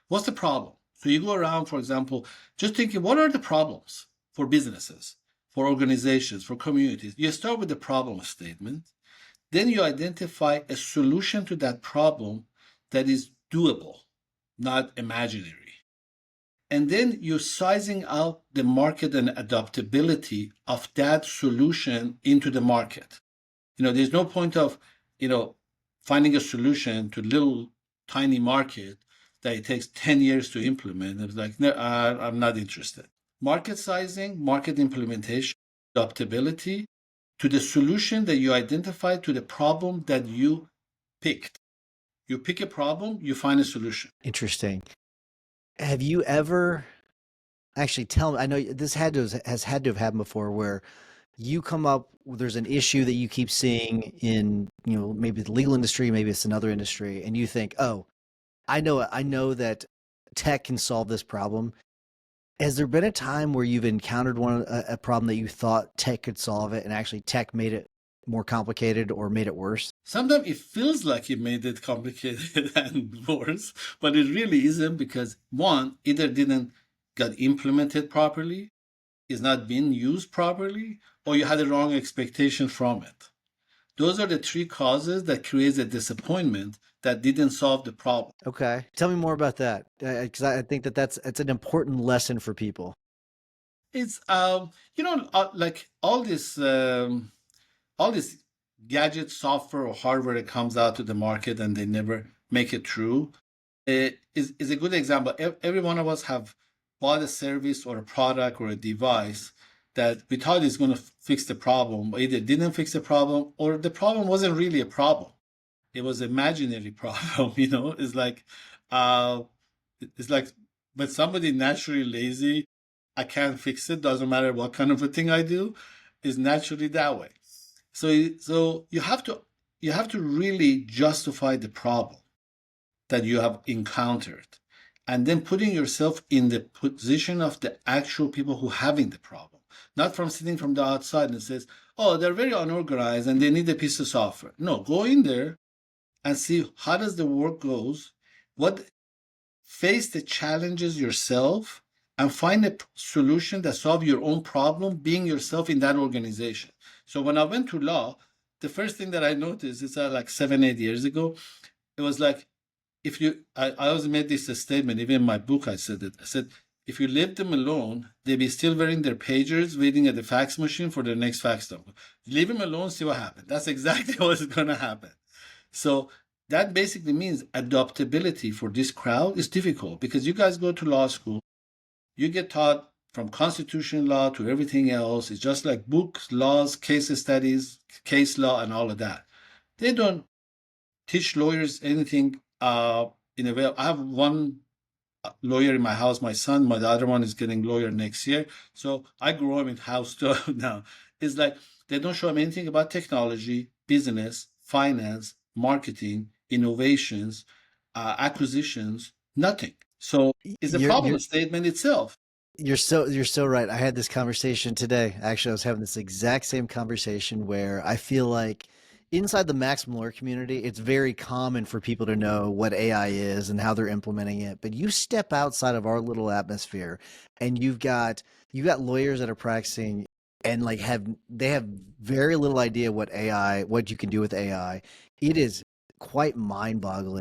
What's the problem? So you go around, for example, just thinking, what are the problems for businesses, for organizations, for communities? You start with the problem statement. Then you identify a solution to that problem that is doable, not imaginary. And then you're sizing out the market and adaptability of that solution into the market. There's no point of, finding a solution to little tiny market that it takes 10 years to implement. It's like, no, I'm not interested. Market sizing, market implementation, adaptability to the solution that you identify to the problem that you picked. You pick a problem, you find a solution. Interesting. Have you ever actually tell me, I know this has had to have happened before where you come up, there's an issue that you keep seeing in, maybe the legal industry, maybe it's another industry, and you think, oh, I know that tech can solve this problem. Has there been a time where you've encountered a problem that you thought tech could solve it and actually tech made it more complicated or made it worse? Sometimes it feels like it made it complicated and worse, but it really isn't because one, either didn't get implemented properly, is not being used properly, or you had a wrong expectation from it. Those are the three causes that creates a disappointment that didn't solve the problem. Okay. Tell me more about that. Because I think that's an important lesson for people. It's like all this gadget software or hardware that comes out to the market and they never make it through. Is a good example. Every one of us have bought a service or a product or a device that we thought is going to fix the problem, but either didn't fix the problem or the problem wasn't really a problem. It was an imaginary problem. Uh, it's like, but somebody naturally lazy, I can't fix it. Doesn't matter what kind of a thing I do, is naturally that way. So you have to really justify the problem that you have encountered, and then putting yourself in the position of the actual people who having the problem, not from sitting from the outside and says, oh, they're very unorganized and they need a piece of software. No, go in there and see how does the work goes, what face the challenges yourself and find a solution that solve your own problem being yourself in that organization. So when I went to law, the first thing that I noticed is that like 7, 8 years ago, it was like, if you, I always made this a statement, even in my book, I said it. I said, if you leave them alone, they'd be still wearing their pagers, waiting at the fax machine for their next fax number. Leave them alone, see what happens. That's exactly what's going to happen. So that basically means adaptability for this crowd is difficult because you guys go to law school, you get taught from constitutional law to everything else. It's just like books, laws, case studies, case law, and all of that. They don't teach lawyers anything in a way. I have one lawyer in my house, my son. My other one is getting lawyer next year. So I grew up in house too now. It's like they don't show them anything about technology, business, finance, marketing, innovations, acquisitions, nothing. So it's a You're problem you're statement itself. you're so right. I had this conversation today. Actually, I was having this exact same conversation where I feel like inside the maximum lawyer community, it's very common for people to know what AI is and how they're implementing it. But you step outside of our little atmosphere and you've got lawyers that are practicing and like they have very little idea what you can do with AI. It is quite mind-boggling